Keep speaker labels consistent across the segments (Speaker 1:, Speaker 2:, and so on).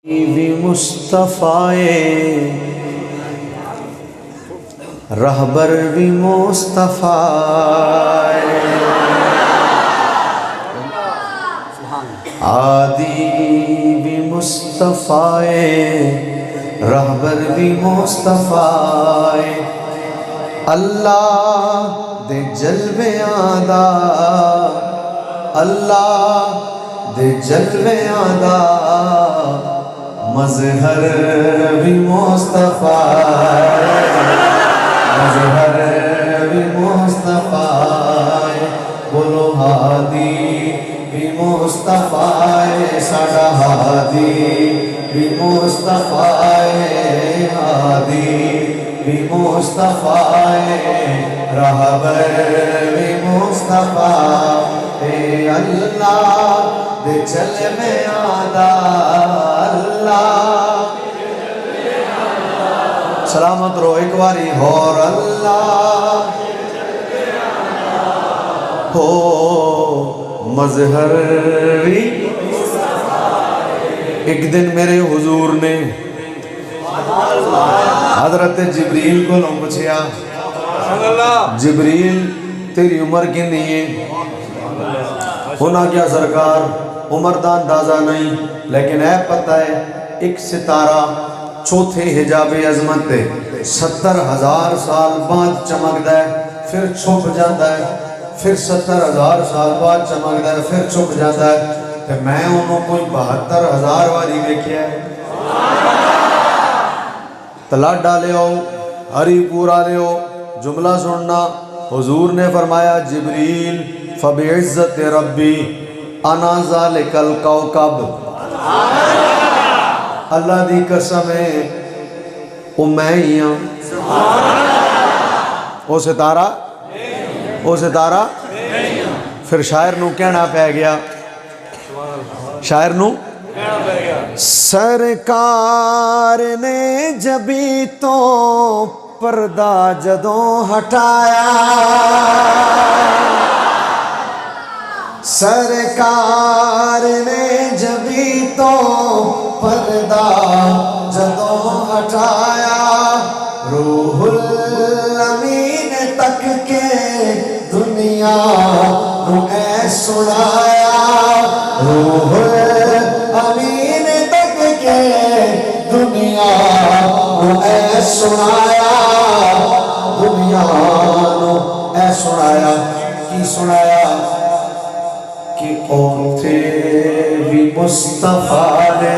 Speaker 1: بھی مصطفیٰ رہبر بھی مصطفیٰ عادی بھی مصطفیٰ رہبر بھی مصطفیٰ اللہ دے جلوے آدھا اللہ دے جلوے آدھا مظہر بھی مصطفیٰ مظہر بھی مصطفیٰ بولو ہادی بھی مصطفیٰ ساڈا ہادی بھی مصطفیٰ ہادی بھی مصطفیٰ رہبر بھی مصطفیٰ اے اللہ دے چل میں آدھا اللہ سلامت رو ایک باری اور اللہ ہو مظہر بھی ایک دن میرے حضور نے حضرت جبریل کو لوں پچھیا جبریل تیری عمر کی نہیں ہونا کیا سرکار عمر دا اندازہ نہیں لیکن اے پتہ ہے ایک ستارہ چوتھے حجاب عظمت ہے 70,000 سال بعد چمکدا ہے پھر چھپ جاتا ہے پھر 70,000 سال بعد چمکدا ہے پھر چھپ جاتا ہے کہ میں انہوں کوئی 72,000 والی دیکھیا ہے تلا ڈالے ہو ہری پورا لے ہو جملہ سننا حضور نے فرمایا جبریل فبعزت ربی انا ذالک الکوکب اللہ دی قسم ہے او میں ہی ہوں او ستارہ پھر شاعر نو کہنا پہ گیا شاعر نو سرکار نے جبھی تو پردہ جدوں ہٹایا سرکار نے جبھی تو پردہ جدوں ہٹایا روح الامین تک کے دنیا نو اے سنایا روح الامین تک کے دنیا نو اے سنایا دنیا نو اے سنایا کی سنایا کہ اوتھے بھی مصطفیٰ نے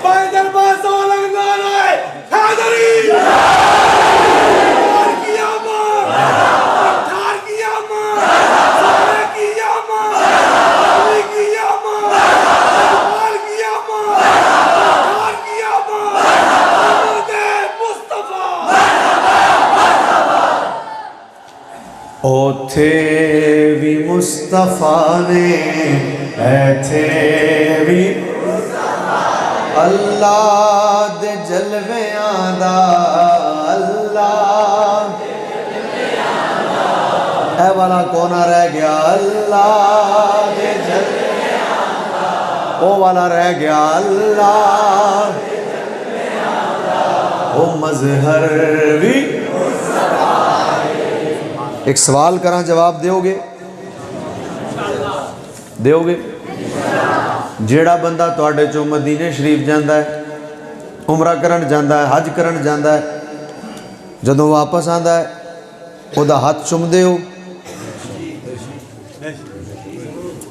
Speaker 2: پیدل باسو لگنا رہے حیدری اٹھار کی آمان اٹھار کی آمان سارے کی آمان علی کی آمان اٹھار کی آمان اٹھار کی آمان محمد مصطفیٰ
Speaker 1: اوتھے بھی مصطفیٰ نے ایتھے بھی اللہ دے جلوے آدھا اللہ اے والا کونا رہ گیا اللہ دے جلوے آدھا او والا رہ گیا اللہ او مظہر بھی ایک سوال کراں جواب دیو گے جیڑا بندہ تواڈے چوں مدینے شریف جاندا ہے عمرہ کرن جاندا ہے حج کرن جاندا ہے جدوں واپس آندا ہے او دا ہاتھ چومدے ہو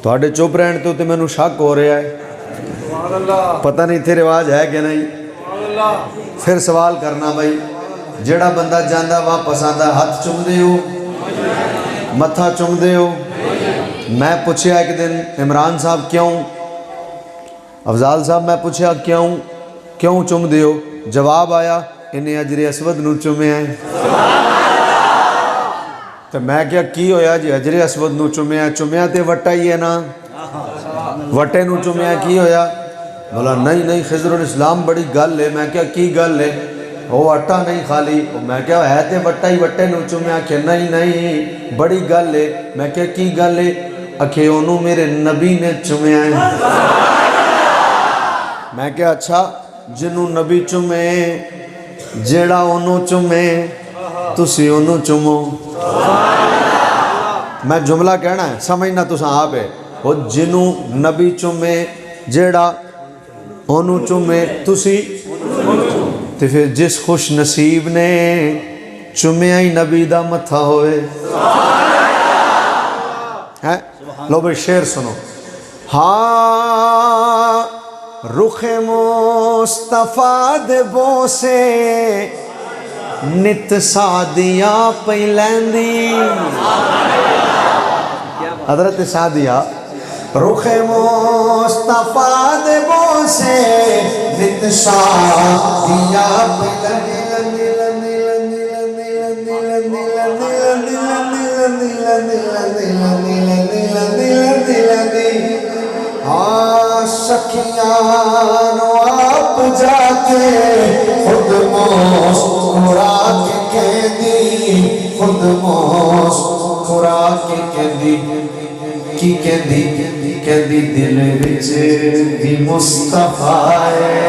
Speaker 1: تواڈے چپ رہن تے تے مینوں شک ہو رہا ہے پتہ نہیں تھے رواج ہے کہ نہیں پھر سوال کرنا بھائی جیڑا بندہ جاندا واپس آندا ہاتھ چومدے ہو متھا چومدے ہو میں پوچھیا ایک دن عمران صاحب کیوں افضال صاحب میں پوچھیا کیوں چوم دیو جواب آیا انہیں حجر اسود نو چومے ہیں تو میں کیا کی ہویا جی حجر اسود نو چومے ہیں چومیا تے وٹا ہی ہے نا وٹے نو چومے ہیں کی ہویا بولا نہیں خضر الاسلام بڑی گل ہے میں کیا کی گل ہے وہ وٹا نہیں خالی میں کیا ہے تے وٹا ہی وٹے نو چومیا کہ نہیں بڑی گل ہے میں کیا کی گل ہے اکھے انہوں میرے نبی نے چومیا ہے میں کہ اچھا جنوں نبی چومے جیڑا انہوں چومے تسی انہوں چومو میں جملہ کہنا ہے سمجھنا تساں آپ ہے وہ جنوں نبی چومے جیڑا انہوں چومے تسی تو پھر جس خوش نصیب نے چومیا ہی نبی دا متھا ہوئے لو بھئی شعر سنو ہاں رخ مصطفیٰ دے بوسے نت سعدیہ پہلیندی حضرت سعدیہ رخ مصطفیٰ دے بوسے نت سعدیہ سکھیانو آپ جا کے خود موس خوراک کہندی خود موس خوراک کہندی کی کہندی دل وچ بھی مصطفیٰ ہے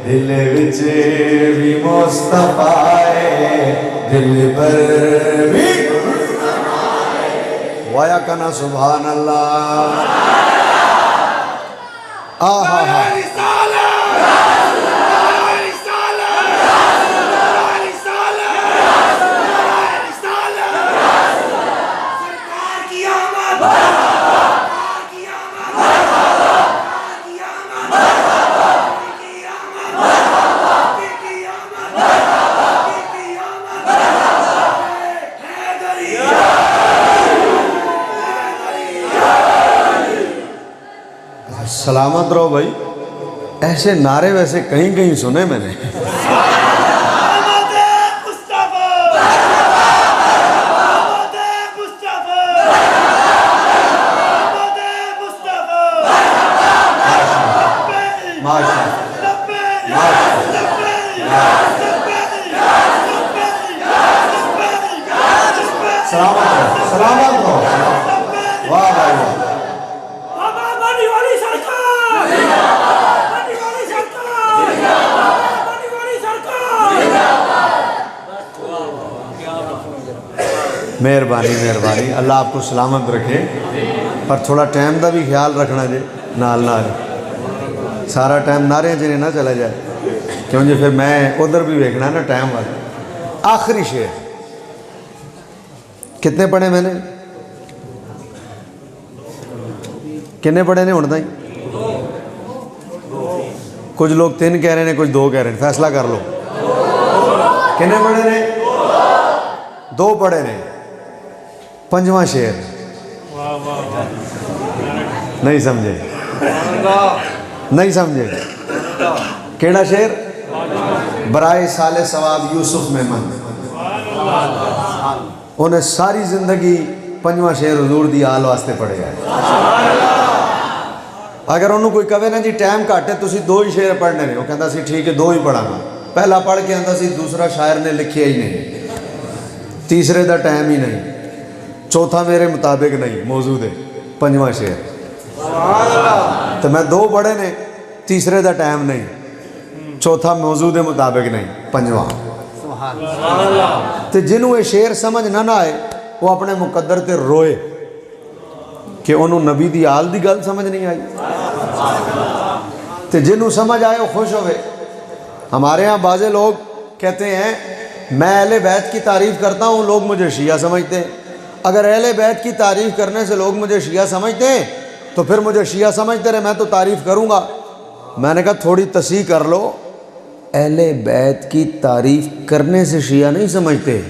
Speaker 1: دل وچ بھی مصطفیٰ ہے دل پر بھی وایا کنا سبحان اللہ آہا ہا سلامت رہو بھائی ایسے نعرے ویسے کہیں کہیں سنے میں نے سلامت رہو واہ بھائی واہ مہربانی مہربانی اللہ آپ کو سلامت رکھے پر تھوڑا ٹائم دا بھی خیال رکھنا جے نال نال سارا ٹائم نعرے جنے نہ چلا جائے کیونکہ پھر میں ادھر بھی دیکھنا ہے نا ٹائم والا آخری شعر کتنے پڑھے میں نے کتنے پڑھے نے اڑتا ہی کچھ لوگ 3 کہہ رہے ہیں کچھ 2 کہہ رہے ہیں فیصلہ کر لو کتنے پڑھے نے 2 پڑھے نے 5واں شعر نہیں سمجھے نہیں سمجھے کیڑا شعر برائے سال ثواب یوسف مہمن انہیں ساری زندگی 5واں شعر حضور دی آل واسطے پڑھے گئے اگر انہوں کوئی کہے نا جی ٹائم کاٹے تسی 2 ہی شعر پڑھنے نے وہ کہتا سی ٹھیک ہے 2 ہی پڑھا گا پہلا پڑھ کے آتا سی دوسرا شاعر نے لکھیا ہی نہیں تیسرے دا ٹائم ہی نہیں چوتھا میرے مطابق نہیں موجود ہے 5واں شعر تو میں 2 پڑھے نے تیسرے دا ٹائم نہیں چوتھا موجود ہے مطابق نہیں 5واں تو جنہوں یہ شعر سمجھ نہ آئے وہ اپنے مقدر تے روئے کہ انہوں نبی دی آل دی گل سمجھ نہیں آئی تو جنہوں سمجھ آئے وہ خوش ہوئے ہمارے ہاں بعضے لوگ کہتے ہیں میں اہل بیت کی تعریف کرتا ہوں لوگ مجھے شیعہ سمجھتے ہیں اگر اہل بیت کی تعریف کرنے سے لوگ مجھے شیعہ سمجھتے ہیں تو پھر مجھے شیعہ سمجھتے رہے میں تو تعریف کروں گا میں نے کہا تھوڑی تصحیح کر لو اہل بیت کی تعریف کرنے سے شیعہ نہیں سمجھتے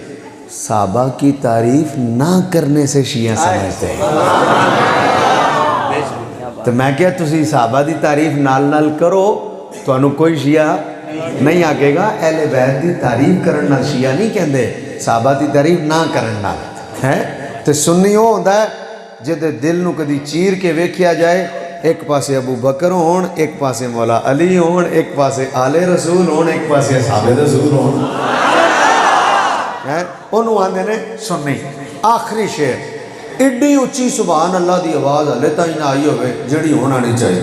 Speaker 1: صحابہ کی تعریف نہ کرنے سے شیعہ سمجھتے تو میں کیا تسی صحابہ دی تعریف نال نال کرو تو انہوں کوئی شیعہ نہیں آکے گا اہل بیت دی تعریف کرنا شیعہ نہیں کہندے صحابہ دی تعریف نہ کرنا ہے تو سنی ہو ہوتا ہے جدے دل نو کدی چیر کے ویکھیا جائے ایک پاسے ابو بکر ہون ایک پاسے مولا علی ہون ایک پاسے آل رسول ہون ایک پاسے اصحاب رسول ہون انہوں آندے نے سنی آخری شعر ایڈی اچھی سبحان اللہ دی آواز اللہ تائیں آئی ہوئے جڑی ہونا نہیں چاہیے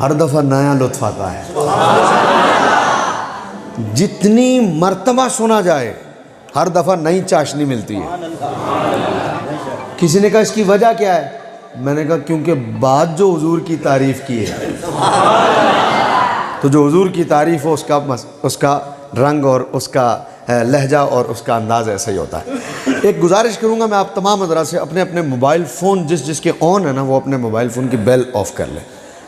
Speaker 1: ہر دفعہ نیا لطف آتا ہے. جتنی مرتبہ سنا جائے ہر دفعہ نئی چاشنی ملتی ہے. کسی نے کہا اس کی وجہ کیا ہے؟ میں نے کہا کیونکہ بات جو حضور کی تعریف کی ہے تو جو حضور کی تعریف ہو اس کا رنگ اور اس کا لہجہ اور اس کا انداز ایسا ہی ہوتا ہے. ایک گزارش کروں گا میں آپ تمام حضرات سے، اپنے اپنے موبائل فون جس کے آن ہے نا وہ اپنے موبائل فون کی بیل آف کر لیں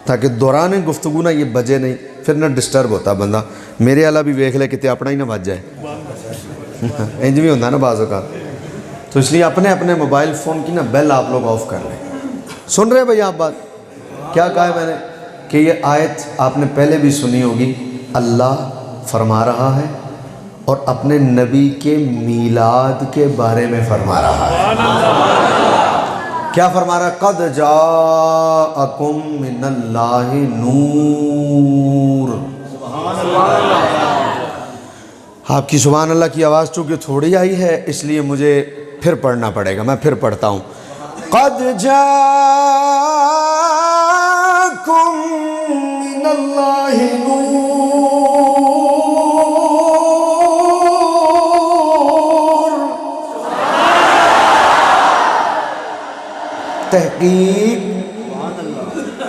Speaker 1: تاکہ دوران گفتگو نہ یہ بجے نہیں، پھر نہ ڈسٹرب ہوتا بندہ. میرے والا بھی ویکھ لے کہ اپنا ہی نہ بج جائے. انج بھی ہوتا ہے نا بعض اوقات، تو اس لیے اپنے اپنے موبائل فون کی نا بیل آپ لوگ آف کر لیں. سن رہے بھائی آپ بات کیا کہا ہے میں نے کہ یہ آیت آپ نے پہلے بھی سنی ہوگی. اللہ فرما رہا ہے اور اپنے نبی کے میلاد کے بارے میں فرما رہا ہے. کیا فرما رہا ہے؟ قد جاءکم من اللہ نور. آپ کی سبحان اللہ کی آواز چونکہ تھوڑی آئی ہے اس لیے مجھے پھر پڑھنا پڑے گا. میں پھر پڑھتا ہوں. قد جاءکم من اللہ نور تحقیق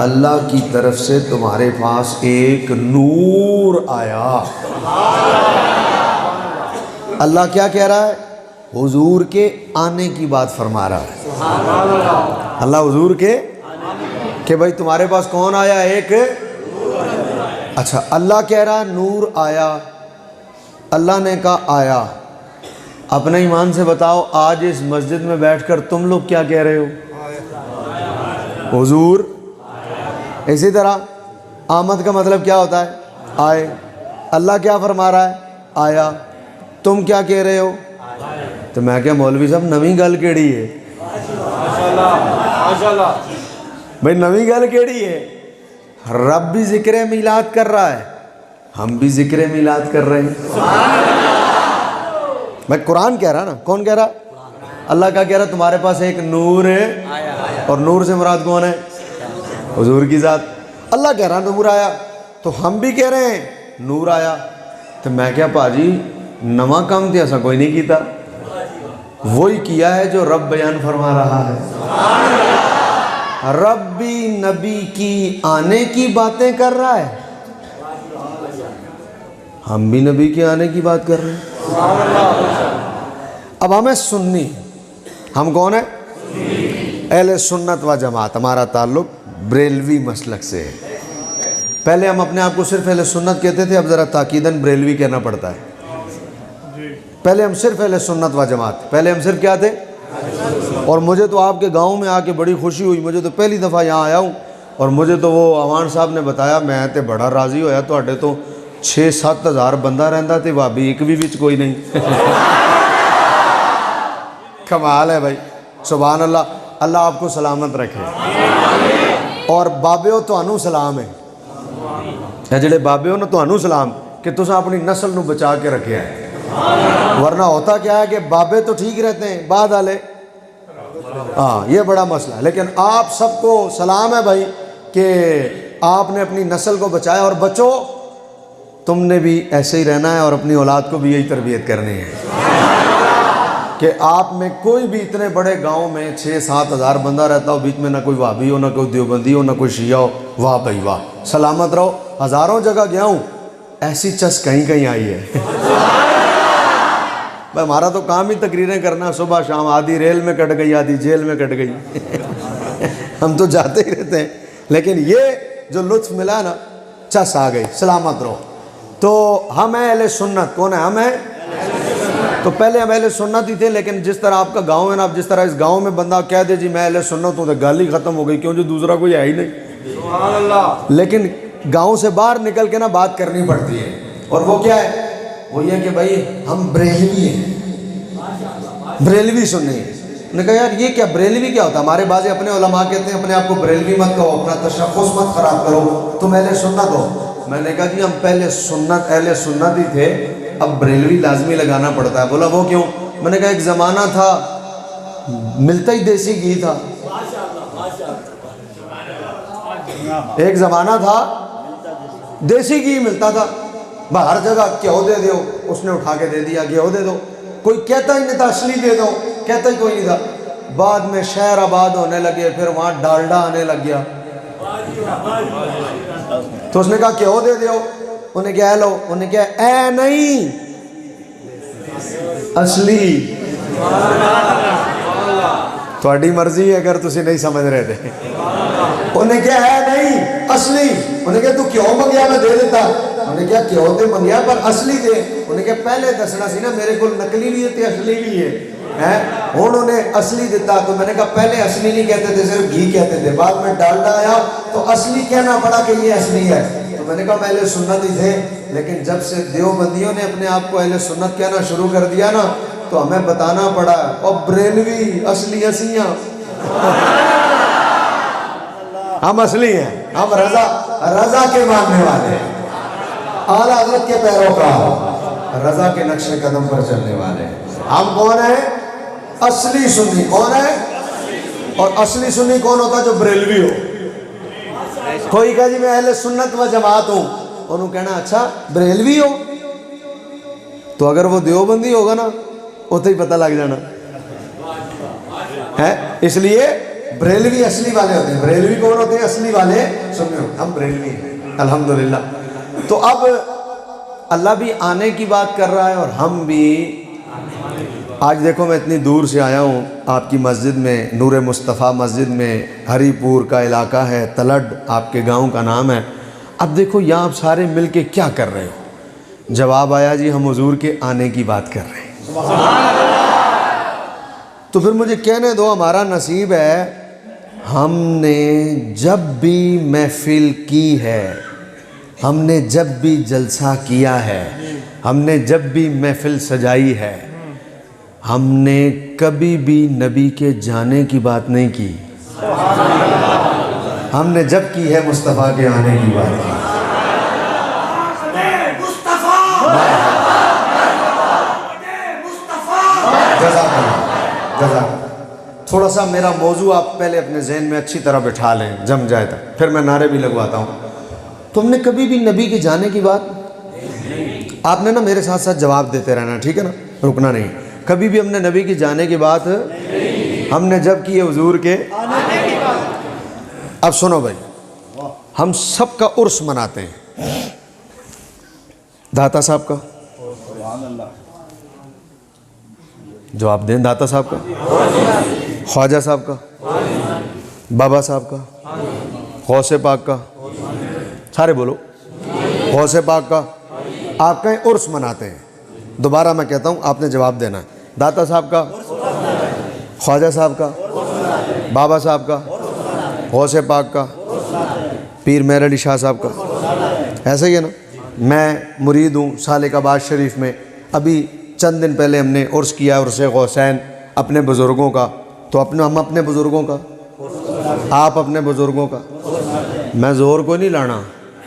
Speaker 1: اللہ کی طرف سے تمہارے پاس ایک نور آیا. اللہ کیا کہہ رہا ہے؟ حضور کے آنے کی بات فرما رہا ہے. اللہ حضور کے کہ بھائی تمہارے پاس کون آیا؟ ایک. اچھا اللہ کہہ رہا ہے نور آیا. اللہ نے کہا آیا. اپنے ایمان سے بتاؤ آج اس مسجد میں بیٹھ کر تم لوگ کیا کہہ رہے ہو؟ حضور. اسی طرح آمد کا مطلب کیا ہوتا ہے؟ آئے. اللہ کیا فرما رہا ہے؟ آیا. تم کیا کہہ رہے ہو؟ تو میں کہا مولوی صاحب نویں گل کیڑی ہے؟ بھائی نویں گل کیڑی ہے؟ رب بھی ذکر میلاد کر رہا ہے، ہم بھی ذکر میلاد کر رہے ہیں. میں قرآن کہہ رہا نا، کون کہہ رہا؟ اللہ کا کہہ رہا تمہارے پاس ایک نور ہے، اور نور سے مراد کون ہے؟ حضور کی ذات. اللہ کہہ رہا نور آیا تو ہم بھی کہہ رہے ہیں نور آیا. تو میں کیا پاجی نواں کام تھے ایسا کوئی نہیں کیتا، وہی کیا ہے جو رب بیان فرما رہا ہے. رب بھی نبی کی آنے کی باتیں کر رہا ہے، ہم بھی نبی کے آنے کی بات کر رہے ہیں. اب ہمیں سنی، ہم کون ہیں؟ اہل سنت و جماعت. ہمارا تعلق بریلوی مسلک سے ہے. پہلے ہم اپنے آپ کو صرف اہل سنت کہتے تھے، اب ذرا تاکیداً بریلوی کہنا پڑتا ہے. پہلے ہم صرف اہل سنت و جماعت، پہلے ہم صرف کیا تھے؟ اور مجھے تو آپ کے گاؤں میں آ کے بڑی خوشی ہوئی. مجھے تو پہلی دفعہ یہاں آیا ہوں اور مجھے تو وہ عوان صاحب نے بتایا، میں تے بڑا راضی ہویا. تو تو 6-7 ہزار بندہ رہندا تے بھابی ایک بھی وچ کوئی نہیں. کمال ہے بھائی. سبحان اللہ. اللہ آپ کو سلامت رکھے. اور بابیو تانوں سلام ہے، اے جڑے بابیو نا تانوں سلام کہ تساں اپنی نسل نو بچا کے رکھے ہیں. ورنہ ہوتا کیا ہے کہ بابے تو ٹھیک رہتے ہیں، بعد والے یہ بڑا مسئلہ ہے. لیکن آپ سب کو سلام ہے بھائی کہ آپ نے اپنی نسل کو بچایا. اور بچو تم نے بھی ایسے ہی رہنا ہے اور اپنی اولاد کو بھی یہی تربیت کرنی ہے کہ آپ میں کوئی بھی اتنے بڑے گاؤں میں 6-7 ہزار بندہ رہتا ہو، بیچ میں نہ کوئی وہابی ہو، نہ کوئی دیوبندی ہو، نہ کوئی شیعہ ہو. واہ بھائی واہ، سلامت رہو. ہزاروں جگہ گیا ہوں، ایسی چس کہیں کہیں آئی ہے. بھائی ہمارا تو کام ہی تقریریں کرنا، صبح شام. آدھی ریل میں کٹ گئی، آدھی جیل میں کٹ گئی. ہم تو جاتے ہی رہتے ہیں. لیکن یہ جو لطف ملا نا، چس آ گئی. سلامت رہو. تو ہم ہیں اہل سنت. کون ہے؟ ہم ہیں. تو پہلے ہم اہل سنت ہی تھے، لیکن جس طرح آپ کا گاؤں ہے نا، اب جس طرح اس گاؤں میں بندہ کہہ دے جی میں اہل سنت ہوں تو گل ہی ختم ہو گئی، کیوں جو دوسرا کوئی ہے ہی نہیں. سبحان اللہ. لیکن گاؤں سے باہر نکل کے نا بات کرنی پڑتی ہے. اور وہ کیا ہے؟ وہ یہ کہ بھائی ہم بریلوی ہیں، بریلوی سننی ہے. نے کہا یار یہ کیا بریلوی کیا ہوتا ہے؟ ہمارے بعض اپنے علماء کہتے ہیں اپنے آپ کو بریلوی مت کہو، اپنا تشخص مت خراب کرو، تم اہل سنت ہو. میں نے کہا جی ہم پہلے اہل سنت ہی تھے، اب بریلوی لازمی لگانا پڑتا ہے. بولا وہ کیوں؟ میں نے کہا ایک زمانہ تھا ملتا ہی دیسی گھی تھا. ایک زمانہ تھا دیسی گھی ملتا تھا، ہر جگہ گھیو دے دو، اس نے اٹھا کے دے دیا گھیو دے دو، کوئی کہتا ہی نہیں تھا اصلی دے دو، کہتا ہی کوئی نہیں تھا۔ بعد میں شہر آباد ہونے لگے، پھر وہاں ڈالڈا آنے لگ گیا، تو اس نے کہا گھیو دے دو، انہیں کہا لو، انہیں کہا اے نہیں اصلی، تھوڑی مرضی ہے اگر تسی نہیں سمجھ رہے تھے۔ انہیں کہا ہے نہیں اصلی، انہیں کہا تو کیوں منگیا میں دے دیتا، انہیں کہا کیوں تے منگیا پر اصلی دے، انہیں کہا پہلے دسنا سی نا میرے کو نکلی بھی ہے تے اصلی بھی ہے، انہوں نے اصلی دیتا، تو میں نے کہا پہلے اصلی نہیں کہتے تھے، صرف گھی کہتے تھے، بعد میں ڈالڈا آیا تو اصلی کہنا پڑا کہ یہ اصلی ہے، تو میں نے کہا اہل سنت ہی تھے، لیکن جب سے دیوبندیوں نے اپنے آپ کو اہل سنت کہنا شروع کر دیا نا تو ہمیں بتانا پڑا اور بریلوی اصلی اسیاں، ہم اصلی ہیں، ہم رضا کے ماننے والے ہیں، اعلیٰ حضرت کے پیروکار، رضا کے نقش قدم پر چلنے والے ہیں۔ ہم کون ہیں؟ اصلی سنی۔ کون ہے؟ اور اصلی سنی کون ہوتا ہے؟ جو بریلوی ہو۔ کوئی کہا جی میں اہل سنت و جماعت ہوں، انہوں کہنا اچھا بریلوی ہو، تو اگر وہ دیوبندی ہوگا نا وہ تو ہی پتہ لگ جانا ہے۔ اس لیے بریلوی اصلی والے ہوتے ہیں۔ بریلوی کون ہوتے ہیں؟ اصلی والے سننے ہوتے ہیں، ہم بریلوی ہیں الحمدللہ۔ تو اب اللہ بھی آنے کی بات کر رہا ہے اور ہم بھی۔ آج دیکھو میں اتنی دور سے آیا ہوں آپ کی مسجد میں، نور مصطفیٰ مسجد میں، ہری پور کا علاقہ ہے، تلڈ آپ کے گاؤں کا نام ہے۔ اب دیکھو یہاں آپ سارے مل کے کیا کر رہے ہو؟ جواب آیا جی ہم حضور کے آنے کی بات کر رہے ہیں۔ تو پھر مجھے کہنے دو ہمارا نصیب ہے، ہم نے جب بھی محفل کی ہے، ہم نے جب بھی جلسہ کیا ہے، ہم نے جب بھی محفل سجائی ہے، ہم نے کبھی بھی نبی کے جانے کی بات نہیں کی، ہم نے جب کی ہے مصطفیٰ کے آنے کی بات کی۔ تھوڑا سا میرا موضوع آپ پہلے اپنے ذہن میں اچھی طرح بٹھا لیں، جم جائے تک، پھر میں نعرے بھی لگواتا ہوں۔ تم نے کبھی بھی نبی کے جانے کی بات، آپ نے نا میرے ساتھ ساتھ جواب دیتے رہنا، ٹھیک ہے نا، رکنا نہیں۔ کبھی بھی ہم نے نبی کی جانے کی بات، ہم نے جب کی ہے حضور کے آنے کی بات۔ اب سنو بھائی، ہم سب کا عرس مناتے ہیں، داتا صاحب کا، جواب دیں، داتا صاحب کا، خواجہ صاحب کا، بابا صاحب کا، غوث پاک کا، سارے بولو، غوث پاک کا، آپ کا عرس مناتے ہیں۔ دوبارہ میں کہتا ہوں آپ نے جواب دینا ہے، داتا صاحب کا، خواجہ صاحب کا، بابا صاحب کا، غوث پاک کا، پیر مہر علی شاہ صاحب کا، ایسا ہی ہے نا۔ میں مرید ہوں سالک آباد شریف میں، ابھی چند دن پہلے ہم نے عرس کیا، عرس غوثین اپنے بزرگوں کا، تو ہم اپنے بزرگوں کا، آپ اپنے بزرگوں کا، میں زور کو نہیں لانا،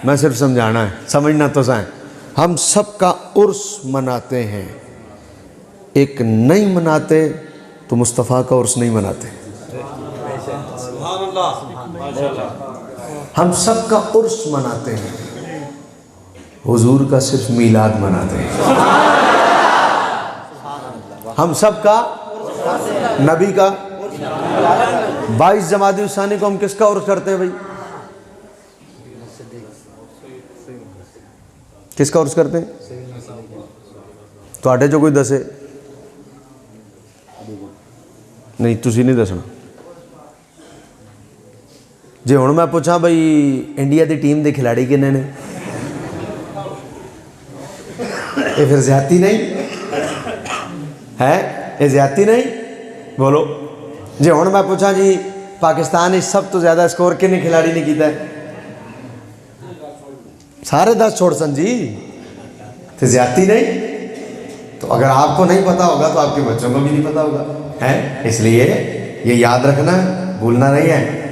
Speaker 1: میں صرف سمجھانا ہے، سمجھنا تو سائیں۔ ہم سب کا عرس مناتے ہیں، ایک نہیں مناتے تو مصطفیٰ کا عرس نہیں مناتے۔ ہم سب کا عرس مناتے ہیں، حضور کا صرف میلاد مناتے ہیں۔ ہم سب کا نبی کا 22 جمادی الثانی کو ہم کس کا عرس کرتے ہیں بھائی؟ کس کا عرس کرتے ہیں؟ تو آٹے جو کوئی دسے نہیں، تسی نہیں دسنا جی۔ ہوں میں پوچھا بھائی انڈیا دی ٹیم دے کھلاڑی کنے نے؟ یہ پھر زیادتی نہیں ہے؟ یہ زیادتی نہیں؟ بولو جی۔ ہوں میں پوچھا جی پاکستان سب تو زیادہ اسکور کنے کھلاڑی نے کیتا ہے؟ سارے 10 چھوڑ سن جی، تو زیادتی نہیں؟ تو اگر آپ کو نہیں پتا ہوگا تو آپ کے بچوں کو بھی نہیں پتا ہوگا ہے، اس لیے یہ یاد رکھنا ہے، بھولنا نہیں ہے۔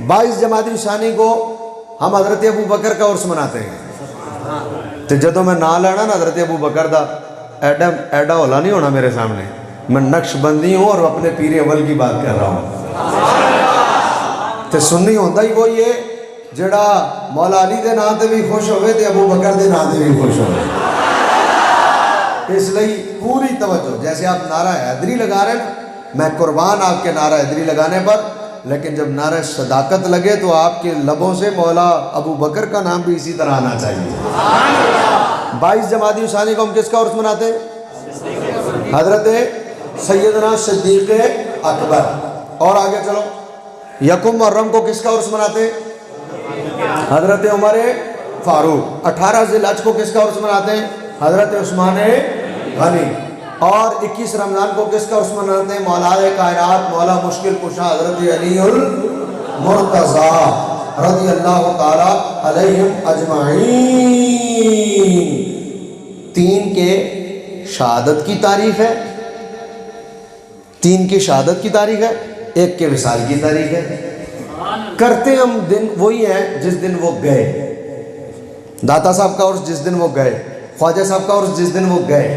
Speaker 1: 22 جمادی الثانی کو ہم حضرت ابو بکر کا عرس مناتے ہیں۔ تو جدوں میں نام لینا نا حضرت ابو بکر دا، ایڈا ہولا نہیں ہونا میرے سامنے، میں نقش بندی ہوں اور اپنے پیر اول کی بات کر رہا ہوں۔ تو سنی ہوتا ہی وہی ہے جڑا مولا علی دے نام تے بھی خوش ہوئے تے ابو بکر دے نام تے بھی خوش ہوئے. اس لیے پوری توجہ. جیسے آپ نعرہ حیدری لگا رہے ہیں، میں قربان آپ کے نعرہ حیدری لگانے پر، لیکن جب نعرہ صداقت لگے تو آپ کے لبوں سے مولا ابو بکر کا نام بھی اسی طرح آنا چاہیے. 22 جمادی الثانی کو ہم کس کا عرس مناتے ہیں؟ حضرت سیدنا صدیق اکبر. اور آگے چلو، یکم محرم کو کس کا عرس مناتے ہیں؟ حضرت عمر فاروق. 18 ذی الحج کو کس کا عرس مناتے ہیں؟ حضرت عثمان غنی. اور 21 رمضان کو کس کا عرس مناتے ہیں؟ مولا کائنات، مولا مشکل کشا حضرت علی المرتضی رضی اللہ تعالی علیہم اجمعین. 3 کے شہادت کی تاریخ ہے، 3 کی شہادت کی تاریخ ہے، 1 کے وصال کی تاریخ ہے. کرتے ہم دن وہی ہے جس دن وہ گئے. داتا صاحب کا عرس جس دن وہ گئے، خواجہ صاحب کا عرس جس دن وہ گئے،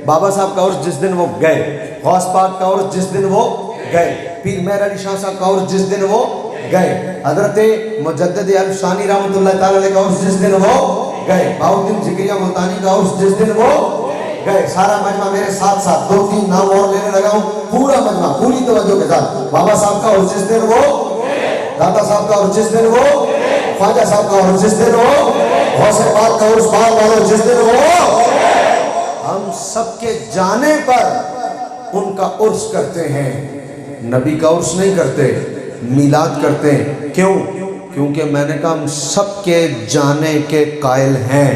Speaker 1: بابا صاحب کا عرس جس دن وہ گئے، غوث پاک کا عرس جس دن وہ گئے، پیر مہر علی شاہ صاحب کا عرس جس دن وہ گئے، حضرت مجدد الف ثانی رحمۃ اللہ تعالی علیہ کا عرس جس دن وہ گئے، بہاؤالدین ذکریہ ملتانی کا عرس جس دن وہ گئے. سارا مجمع میرے ساتھ ساتھ 2-3 نام اور لینے لگا ہوں، پورا مجمع پوری توجہ کے ساتھ. بابا صاحب کا عرس جس دن وہ، داتا صاحب کا عرس جس دن وہ، خواجہ صاحب کا عرس جس دن وہ، غوث پاک کا عرس بار والوں جس دن وہ. ہم سب کے جانے پر ان کا عرس کرتے ہیں، نبی کا عرس نہیں کرتے، میلاد کرتے ہیں. کیوں؟ کیونکہ میں نے کہا ہم سب کے جانے کے قائل ہیں.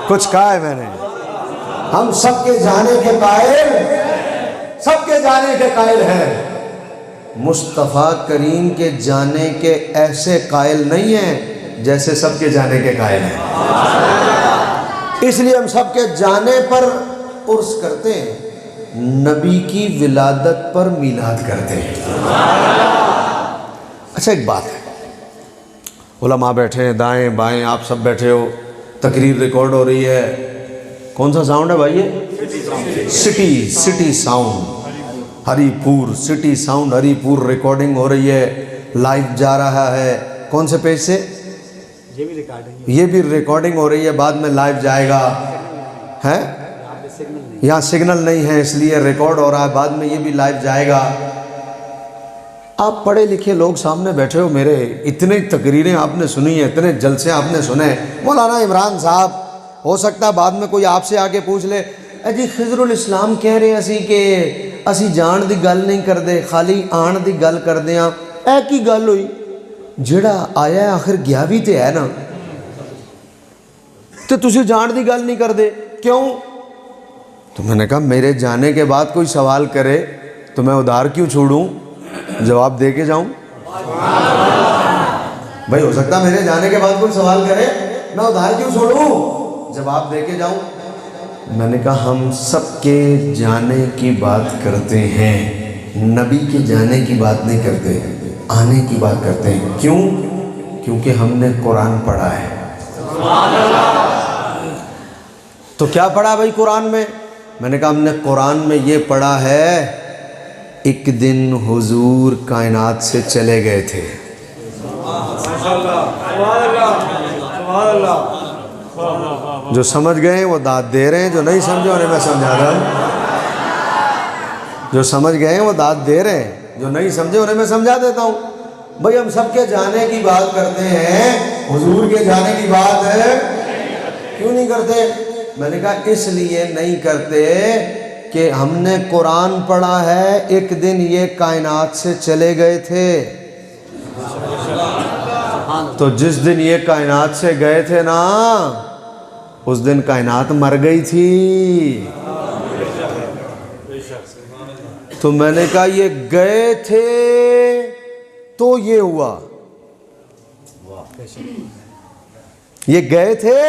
Speaker 1: کچھ کہا ہے میں نے؟ ہم سب کے جانے کے قائل، سب کے جانے کے قائل ہیں. مصطفیٰ کریم کے جانے کے ایسے قائل نہیں ہیں جیسے سب کے جانے کے قائل ہیں. اس لیے ہم سب کے جانے پر عرس کرتے ہیں، نبی کی ولادت پر میلاد کرتے ہیں. اچھا ایک بات ہے، علماء بیٹھے ہیں دائیں بائیں، آپ سب بیٹھے ہو، تقریر ریکارڈ ہو رہی ہے. کون سا ساؤنڈ ہے بھائی یہ؟ سٹی ساؤنڈ ہری پور، سٹی ساؤنڈ ہری پور ریکارڈنگ ہو رہی ہے، لائیو جا رہا ہے. کون سے پیج سے؟ یہ بھی ریکارڈنگ ہو رہی ہے، بعد میں لائیو جائے گا. ہے یہاں سگنل نہیں ہے اس لیے ریکارڈ ہو رہا ہے، بعد میں یہ بھی لائیو جائے گا. آپ پڑھے لکھے لوگ سامنے بیٹھے ہو میرے، اتنے تقریریں آپ نے سنی ہیں، اتنے جلسے آپ نے سنے. مولانا عمران صاحب، ہو سکتا ہے بعد میں کوئی آپ سے آگے پوچھ لے، اے جی خضر الاسلام کہہ رہے اسی کہ اسی جان دی گل نہیں کردے، خالی آن دی گل کردے ہاں. اے کی گل ہوئی؟ جڑا آیا ہے آخر گیا بھی تے ہے نا، تو تسی جان دی گل نہیں کردے کیوں؟ تو میں نے کہا میرے جانے کے بعد کوئی سوال کرے تو میں ادھار کیوں چھوڑوں، جواب دے کے جاؤں. بھائی ہو سکتا میرے جانے کے بعد کوئی سوال کرے، میں ادھار کیوں چھوڑوں، جواب دے کے جاؤں. میں نے کہا ہم سب کے جانے کی بات کرتے ہیں، نبی کے جانے کی بات نہیں کرتے، آنے کی بات کرتے ہیں. کیوں؟ کیونکہ ہم نے قرآن پڑھا ہے. تو کیا پڑھا بھائی قرآن میں؟ میں نے کہا ہم نے قرآن میں یہ پڑھا ہے ایک دن حضور کائنات سے چلے گئے تھے. جو سمجھ گئے وہ داد دے رہے ہیں، جو نہیں سمجھے انہیں میں سمجھا رہا ہوں. جو سمجھ گئے ہیں وہ داد دے رہے ہیں، جو نہیں سمجھے انہیں میں سمجھا دیتا ہوں. بھائی ہم سب کے جانے کی بات کرتے ہیں، حضور کے جانے کی بات ہے کیوں نہیں کرتے؟ میں نے کہا اس لیے نہیں کرتے کہ ہم نے قرآن پڑھا ہے ایک دن یہ کائنات سے چلے گئے تھے. تو جس دن یہ کائنات سے گئے تھے نا، اس دن کائنات مر گئی تھی. تو میں نے کہا یہ گئے تھے تو یہ ہوا، یہ گئے تھے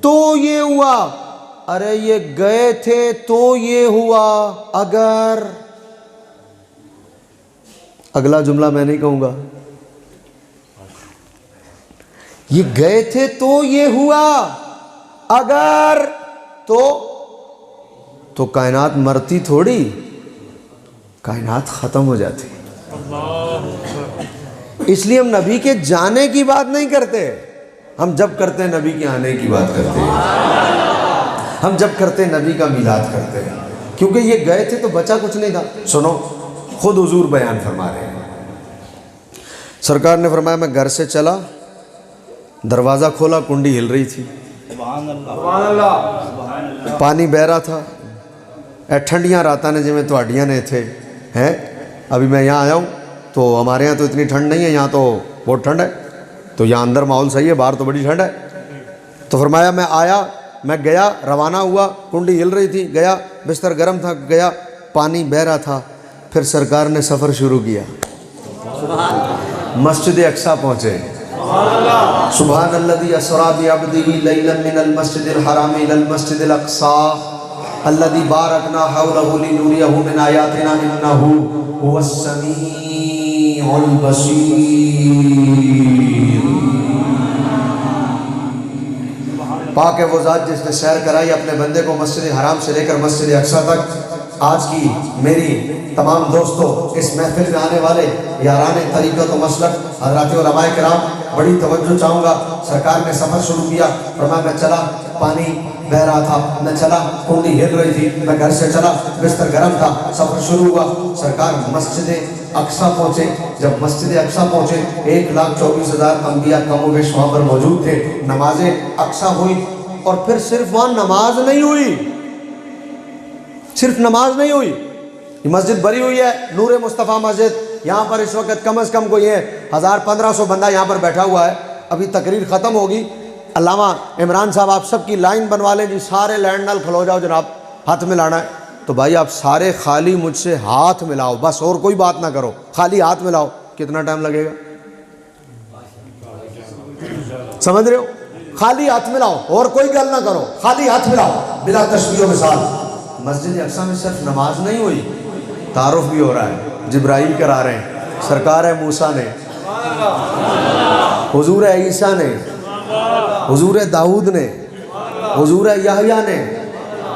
Speaker 1: تو یہ ہوا. ارے یہ گئے تھے تو یہ ہوا، اگر، اگلا جملہ میں نہیں کہوں گا، یہ گئے تھے تو یہ ہوا، اگر تو کائنات مرتی تھوڑی، کائنات ختم ہو جاتی. اس لیے ہم نبی کے جانے کی بات نہیں کرتے، ہم جب کرتے ہیں نبی کے آنے کی بات کرتے ہیں، ہم جب کرتے ہیں نبی کا میلاد کرتے ہیں، کیونکہ یہ گئے تھے تو بچا کچھ نہیں تھا۔ سنو، خود حضور بیان فرما رہے ہیں، سرکار نے فرمایا میں گھر سے چلا، دروازہ کھولا، کنڈی ہل رہی تھی، پانی بہ رہا تھا، ٹھنڈیاں راتاں نے جویں تہاڈیاں نے تھے ہیں، ابھی میں یہاں آیا ہوں تو ہمارے یہاں تو اتنی ٹھنڈ نہیں ہے، یہاں تو بہت ٹھنڈ ہے، تو یہاں اندر ماحول صحیح ہے، باہر تو بڑی ٹھنڈ ہے۔ تو فرمایا میں آیا، میں گیا، روانہ ہوا، کنڈی ہل رہی تھی، گیا، بستر گرم تھا، گیا، پانی بہ رہا تھا، پھر سرکار نے سفر شروع کیا، مسجد اقصیٰ پہنچے۔ سبحان الذی اسریٰ بعبدہ لیلا من المسجد الحرام الی المسجد الاقصیٰ الذی بارکنا حولہ لنریہ من آیاتنا انہ هو السمیع البصیر۔ پاک ہے وہ ذات جس نے سیر کرائی اپنے بندے کو مسجد حرام سے لے کر مسجد اقصیٰ تک۔ آج کی میری تمام دوستوں، اس محفل میں آنے والے یاران طریقت و مسلک حضرات علماء کرام، بڑی توجہ چاہوں گا۔ سرکار نے سفر شروع کیا، فرمایا میں چلا، پانی بہ رہا تھا، میں چلا، کنڈی ہل رہی تھی، میں گھر سے چلا، بستر گرم تھا، سفر شروع ہوا، سرکار مسجد اقصیٰ پہنچے۔ جب مسجد اقصیٰ پہنچے 1,24,000 انبیاء کم و بیش وہاں پر موجود تھے، نماز اقصیٰ ہوئی، اور پھر صرف وہاں نماز نہیں ہوئی، صرف نماز نہیں ہوئی، یہ مسجد بری ہوئی ہے، نور مصطفیٰ مسجد، یہاں پر اس وقت کم از کم کوئی ہے 1,000-1,500 بندہ یہاں پر بیٹھا ہوا ہے، ابھی تقریر ختم ہوگی، علامہ عمران صاحب آپ سب کی لائن بنوا لیں جی، سارے لینڈ نل کھلو جاؤ جناب، ہاتھ ملانا ہے، تو بھائی آپ سارے خالی مجھ سے ہاتھ ملاؤ، بس اور کوئی بات نہ کرو، خالی ہاتھ ملاؤ۔ کتنا ٹائم لگے گا؟ سمجھ رہے ہو؟ خالی ہاتھ ملاؤ، اور کوئی گل نہ کرو، خالی ہاتھ ملاؤ بلا تشبیہ و مثال۔ مسجد اقصیٰ میں صرف نماز نہیں ہوئی، تعارف بھی ہو رہا ہے، جبرائیل کرا رہے ہیں، سرکار موسیٰ نے، حضور عیسیٰ نے، حضور داؤد نے، حضور یحییٰ نے،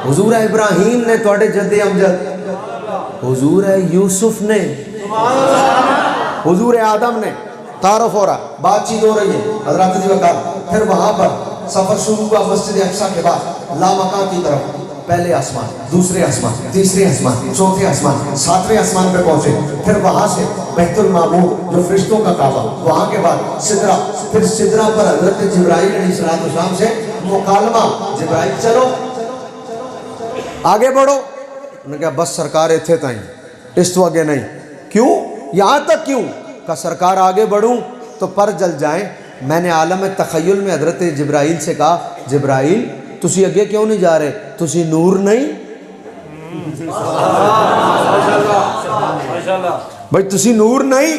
Speaker 1: حضور ابراہیم نے، توڑے جد امجد، حضور یوسف نے، حضور آدم نے، تعارف ہو رہا، بات چیت ہو رہی ہے حضرات جی وقت۔ پھر وہاں پر سفر شروع ہوا مسجد اقصیٰ کے بعد لامکان کی طرف، پہلے آسمان، دوسرے آسمان، تیسرے آسمان، چوتھے آسمان، ساتویں آسمان پہ پہنچے، پھر وہاں سے بیت المعمور جو فرشتوں کا کعبہ، وہاں کے بعد سدرہ، پھر سدرہ پر حضرت جبرائیل علیہ السلام سے مکالمہ، جبرائیل چلو آگے بڑھو، انہوں نے کہا بس سرکار اتھے تائیں، اس تو آگے نہیں۔ کیوں؟ یہاں تک کیوں؟ کہ سرکار آگے بڑھوں تو پر جل جائیں۔ میں نے عالم تخیل میں حضرت جبرائیل سے کہا جبرائیل تسی اگے کیوں نہیں جا رہے، تسی نور نہیں؟ بھائی تسی نور نہیں؟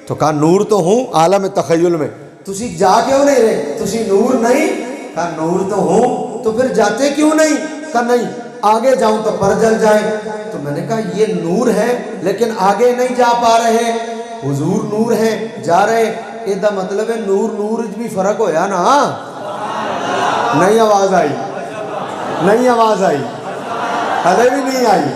Speaker 1: تو کہا نور تو ہوں عالم تخیل میں، تسی جا کیوں نہیں رہے، تسی نور نہیں؟ کہا نور تو ہوں، تو پھر جاتے کیوں نہیں؟ کہا نہیں آگے جاؤں تو پر جل جائیں۔ تو میں نے کہا یہ نور ہے لیکن آگے نہیں جا پا رہے، حضور نور ہیں جا رہے، یہ مطلب ہے نور نور بھی فرق ہویا نا۔ نہیں آواز آئی، نہیں آواز آئی، ہلے بھی نہیں آئی،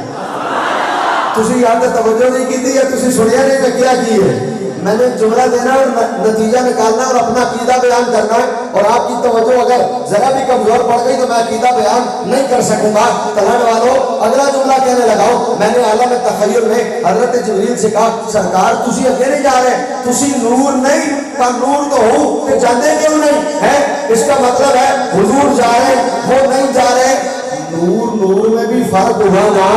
Speaker 1: تسی یہاں تے توجہ نہیں کی تھی یا تسی سنیا نہیں میں کیا کی ہے؟ میں نے جملہ دینا اور نتیجہ نکالنا اور اپنا عقیدہ بیان کرنا ہے، اور آپ کی توجہ اگر ذرا بھی کمزور پڑ گئی تو میں عقیدہ بیان نہیں کر سکوں گا۔ تلہن والوں اگلا جملہ کہنے لگاؤ، میں نے عالم تخیل میں حضرت جبریل سے کہا سرکار تسی اگے نہیں جا رہے، تسی نور نہیں؟ کہا نور تو ہوں، کہ جاندے کیوں نہیں ہے؟ اس کا مطلب ہے حضور جا رہے وہ نہیں جا رہے، نور نور میں بھی فرق ہوا نا۔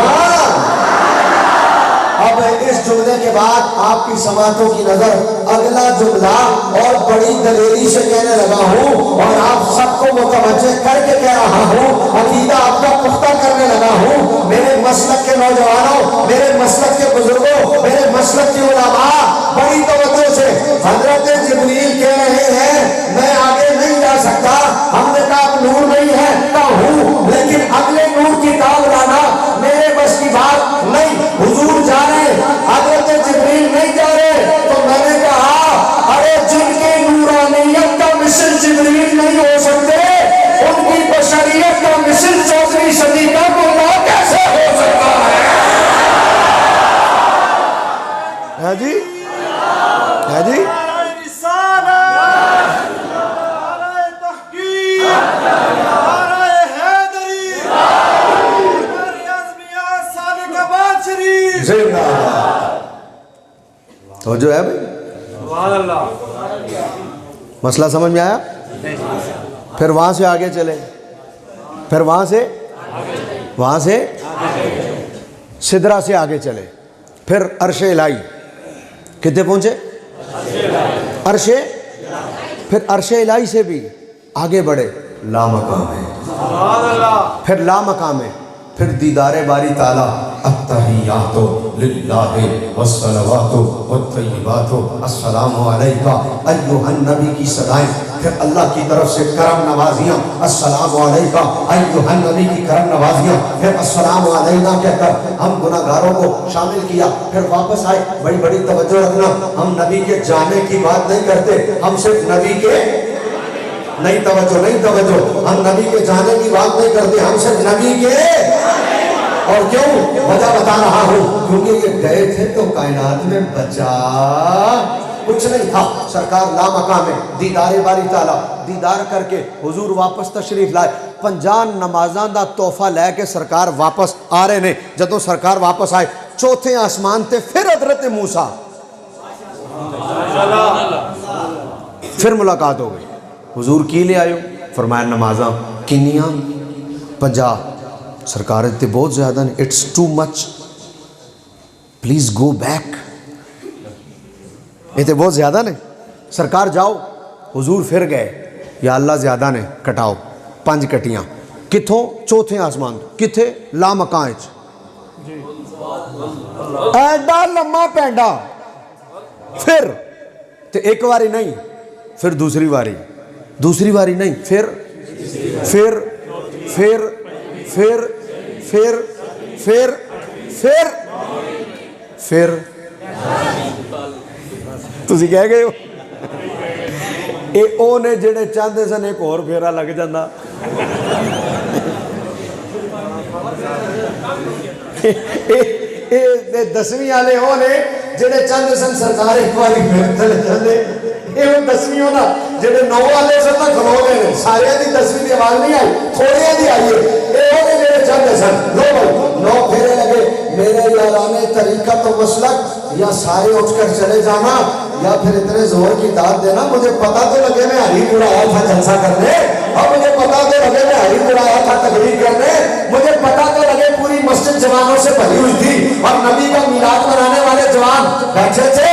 Speaker 1: اب اس جملے کے بعد آپ کی سماعتوں کی نظر اگلا جملہ اور بڑی دلیری سے کہنے لگا ہوں اور آپ سب کو متوجہ کر کے کہہ رہا ہوں، عقیدہ آپ کا پختہ کرنے لگا ہوں۔ میرے مسلک کے نوجوانوں، میرے مسلک کے بزرگوں، میرے مسلک کے علماء بڑی توجہ سے، حضرت جبریل کہہ رہے ہیں میں آگے نہیں جا سکتا، ہم نے کہا آپ نور نہیں ہے، کہا ہوں لیکن اگلے نور کی داغ لانا میرے بس کی بات نہیں۔ حضور جا رہے، حضرت جبریل نہیں جا رہے، تو میں نے کہا ارے جن کی نورانیت کا مثل جبریل نہیں ہو سکتے، ان کی بشریت کا مثل چوتھویں صدی کا مولا کیسے ہو سکتا ہے؟ ہاں جی توجہ ہے بھائی؟
Speaker 2: سبحان اللہ.
Speaker 1: مسئلہ سمجھ میں آیا؟ پھر وہاں سے آگے چلے، پھر وہاں سے سدرہ سے آگے چلے، پھر عرش الہی. کتنے پہنچے؟ عرش. پھر عرش الہی سے بھی آگے بڑھے، لا مقام ہے.
Speaker 2: سبحان اللہ.
Speaker 1: پھر لا مقام ہے، پھر دیدار باری تعالیٰ. التحیات للہ والصلوات والطیبات السلام علیکہ ایھا النبی کی صدائیں. پھر اللہ کی طرف سے کرم نوازیاں، السلام علیکہ ایھا النبی کی کرم نوازیاں. پھر السلام علینا کہہ کر ہم گناہگاروں کو شامل کیا. پھر واپس آئے. بڑی بڑی توجہ رکھنا، ہم نبی کے جانے کی بات نہیں کرتے، ہم صرف نبی کے نہیں توجہ ہم نبی کے جانے کی بات نہیں کرتے، ہم صرف نبی کے. اور کیوں؟ وجہ بتا رہا ہوں، کیونکہ یہ گئے تھے تو کائنات میں بچا کچھ نہیں تھا. سرکار لا مقام ہے، دیدار باری تعالیٰ دیدار کر کے حضور واپس تشریف لائے. 50 نمازاں دا تحفہ لے کے سرکار واپس آ رہے نے. جدوں سرکار واپس آئے چوتھے آسمان تے پھر حضرت موسیٰ پھر ملاقات ہو گئی. حضور کی لے آئے ہو؟ فرمایا نمازاں. کنیاں؟ 50. سرکار تے بہت زیادہ نے، it's too much, please go back. یہ تے بہت زیادہ نے، سرکار جاؤ. حضور پھر گئے، یا اللہ زیادہ نے، کٹاؤ. 5 کٹیاں. کتھوں؟ چوتھے آسمان. کتھے؟ لا مکان. ایڈا لمبا پینڈا. پھر تے ایک واری نہیں، پھر دوسری واری نہیں، پھر تسی کہہ گئے ہو. اے او نے جڑے چاہتے سن ایک اور پھیرا لگ جاندہ. اے 10ویں والے او نے جڑے چاہتے سن سرکار ایک باری پھر چلے جاندے. اے وہ 10ویں ہونا جڑے 9 والے سن تک کھلو گئے. سارے دی 10ویں دی آواز نہیں آئی، تھوڑے دی آئی ہے. اے وہ نے جڑے چاہتے سن 9 پھیرے لگے. میرے یارانے طریقہ تو مسلک، یا سارے اٹھ کر چلے جانا یا پھر اتنے زور کی داد دینا. مجھے پتا تو لگے میں ہری پور آیا تھا جلسہ کرنے، اور مجھے پتا تو لگے میں ہری پور آیا تھا تقریر کرنے. مجھے پتا تو لگے پوری مسجد جوانوں سے بھری ہوئی تھی اور نبی کا میلاد منانے والے جوان بیٹھے تھے.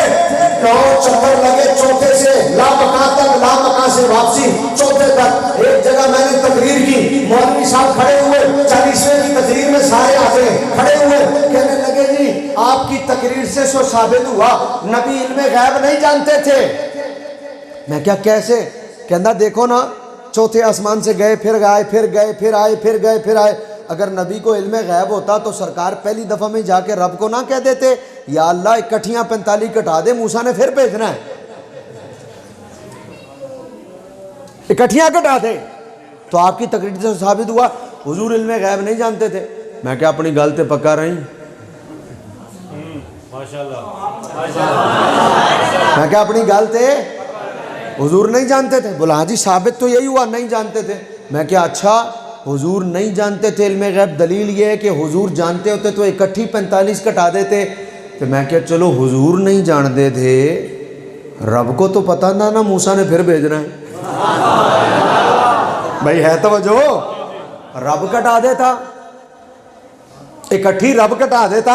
Speaker 1: 9 چکر لگے چوتھے سے لا مکان تک، لا مکان سے واپسی چوتھے تک. ایک جگہ میں نے تقریر کی، مولوی صاحب کھڑے ہوئے، 40ویں کی تقریر میں سارے آتے کھڑے ہوئے، کہنے لگے جی آپ کی تقریر سے سو ثابت ہوا نبی علم غیب نہیں جانتے تھے. میں کیا کیسے؟ کہنا دیکھو نا، چوتھے آسمان سے گئے، پھر آئے، پھر گئے، پھر آئے، پھر گئے، پھر آئے. اگر نبی کو علم غیب ہوتا تو سرکار پہلی دفعہ میں جا کے رب کو نہ کہہ دیتے یا اللہ اکٹھیاں 45 کٹا دے، موسیٰ نے پھر بھیجنا ہے، اکٹھیاں کٹا دے. تو آپ کی تقریر سے ثابت ہوا حضور علم غیب نہیں جانتے تھے. میں کیا اپنی گل تے پکا رہی؟ میں کیا اپنی گل تے حضور نہیں جانتے تھے؟ بولا ہاں جی ثابت تو یہی ہوا نہیں جانتے تھے. میں کیا اچھا حضور نہیں جانتے تھے علم غیب، دلیل یہ ہے کہ حضور جانتے ہوتے تو اکٹھی 45 کٹا دیتے. تو میں کیا چلو حضور نہیں جانتے تھے، رب کو تو پتہ تھا نا موسیٰ نے پھر بھیجنا ہے. بھائی ہے توجہ، رب کٹا دیتا، اکٹھی رب کٹا دیتا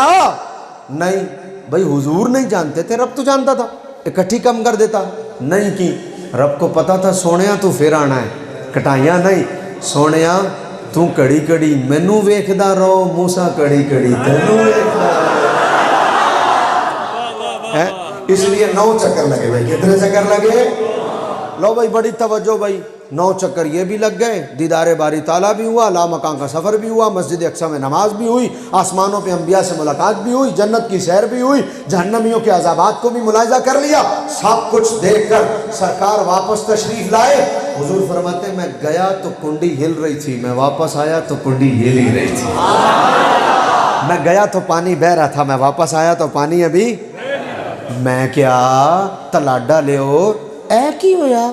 Speaker 1: نہیں. بھائی حضور نہیں جانتے تھے، رب تو جانتا تھا، اکٹھی کم کر دیتا نہیں کی. رب کو پتا تھا سونیا تو پھر آنا ہے، کٹائیاں نہیں. سونیا تو کڑی کڑی مینوں ویکھدا رہو، موسیٰ کڑی کڑی تینوں ویکھدا ہے. اس لیے 9 چکر لگے. بھائی کتنے چکر لگے؟ لو بھائی بڑی توجہ بھائی. 9 چکر یہ بھی لگ گئے، دیدار باری تعالیٰ بھی ہوا، لا مکان کا سفر بھی ہوا، مسجد اقصی میں نماز بھی ہوئی، آسمانوں پہ انبیاء سے ملاقات بھی ہوئی، جنت کی سیر بھی ہوئی، جہنمیوں کے عذابات کو بھی ملاحظہ کر لیا. سب کچھ دیکھ کر سرکار واپس تشریف لائے. حضور فرماتے میں گیا تو کنڈی ہل رہی تھی، میں واپس آیا تو کنڈی ہل ہی رہی تھی. میں گیا تو پانی بہ رہا تھا، میں واپس آیا تو پانی ابھی. میں کیا تلاڈا لیو اے کی ہویا؟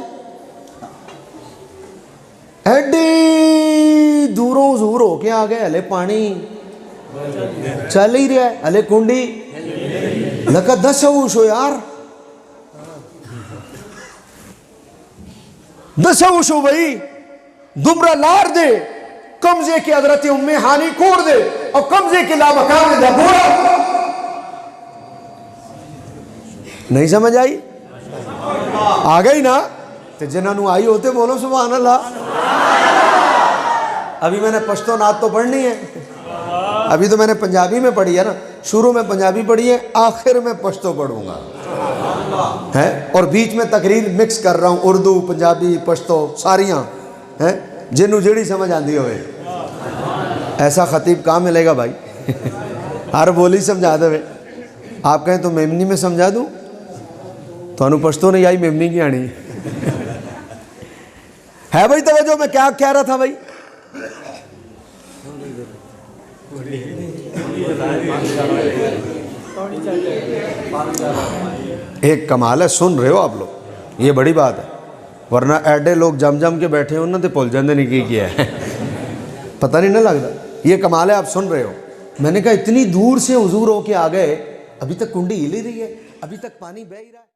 Speaker 1: ایڈی دوروں حضور ہو کے آ گئے، ہلے پانی چل ہی رہا ہے، ہلے کنڈی لکہ 10 ہوش ہو یار. دسو وشو بھائی دمرا لار دے کمزے کی حضرت ام ہانی کوڑ دے اور کمزے کی لامکان دے بورا نہیں سمجھ آئی آ گئی نا تو جنہوں آئی ہوتے بولو سبحان اللہ. ابھی میں نے پشتو نعت تو پڑھنی ہے, ابھی تو میں نے پنجابی میں پڑھی ہے نا, شروع میں پنجابی پڑھی ہے, آخر میں پشتو پڑھوں گا ہے, اور بیچ میں تقریر مکس کر رہا ہوں, اردو پنجابی پشتو ساریاں ہیں جنہوں جیڑی سمجھ آندی ہوئے. ایسا خطیب کہاں ملے گا بھائی, ہر بولی سمجھا دے. آپ کہیں تو میمنی میں سمجھا دوں, تو انہوں پشتو نہیں آئی میمنی کی آنی ہے بھائی. توجہ میں کیا کہہ رہا تھا بھائی, ایک کمال ہے, سن رہے ہو آپ لوگ, یہ بڑی بات ہے, ورنہ ایڈے لوگ جم جم کے بیٹھے ہوں نا تو پول جاندے نہیں کیا ہے پتہ نہیں نہ لگتا. یہ کمال ہے, آپ سن رہے ہو. میں نے کہا اتنی دور سے حضور ہو کے آ گئے, ابھی تک کنڈی ہل ہی رہی ہے, ابھی تک پانی بہہ ہی رہا ہے.